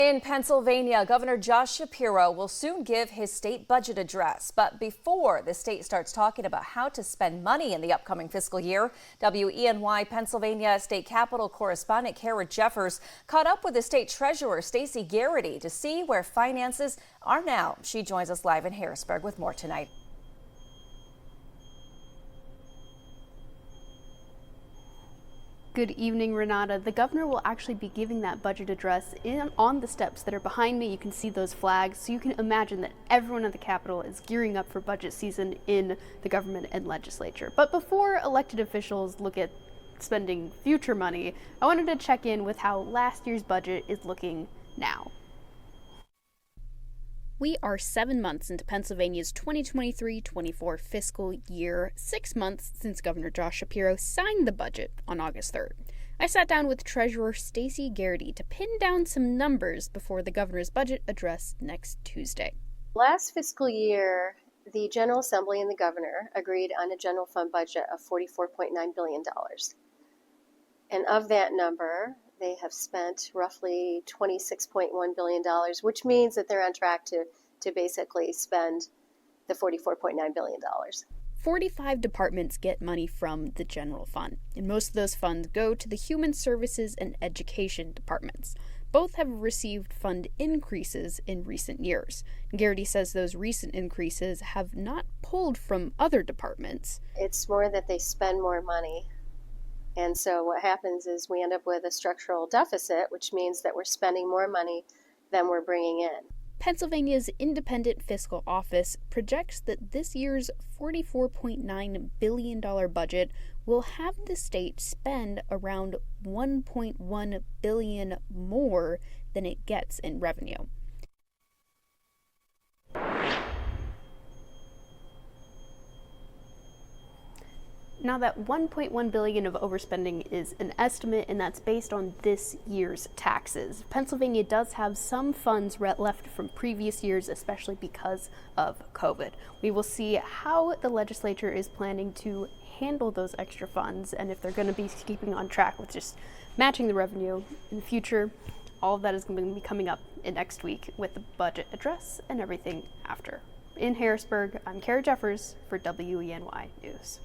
In Pennsylvania, Governor Josh Shapiro will soon give his state budget address. But before the state starts talking about how to spend money in the upcoming fiscal year, WENY Pennsylvania State Capitol correspondent Kara Jeffers caught up with the state treasurer Stacey Garrity to see where finances are now. She joins us live in Harrisburg with more tonight. Good evening, Renata. The governor will actually be giving that budget address on the steps that are behind me. You can see those flags, so you can imagine that everyone at the Capitol is gearing up for budget season in the government and legislature. But before elected officials look at spending future money, I wanted to check in with how last year's budget is looking now. We are 7 months into Pennsylvania's 2023-24 fiscal year, 6 months since Governor Josh Shapiro signed the budget on August 3rd. I sat down with Treasurer Stacey Garrity to pin down some numbers before the governor's budget address next Tuesday. Last fiscal year, the General Assembly and the governor agreed on a general fund budget of $44.9 billion. And of that number, they have spent roughly $26.1 billion, which means that they're on track to basically spend the $44.9 billion. 45 departments get money from the general fund, and most of those funds go to the Human Services and Education departments. Both have received fund increases in recent years. Garrity says those recent increases have not pulled from other departments. It's more that they spend more money. And so what happens is we end up with a structural deficit, which means that we're spending more money than we're bringing in. Pennsylvania's Independent Fiscal Office projects that this year's $44.9 billion budget will have the state spend around $1.1 billion more than it gets in revenue. Now, that $1.1 billion of overspending is an estimate, and that's based on this year's taxes. Pennsylvania does have some funds left from previous years, especially because of COVID. We will see how the legislature is planning to handle those extra funds, and if they're going to be keeping on track with just matching the revenue in the future. All of that is going to be coming up in next week with the budget address and everything after. In Harrisburg, I'm Kara Jeffers for WENY News.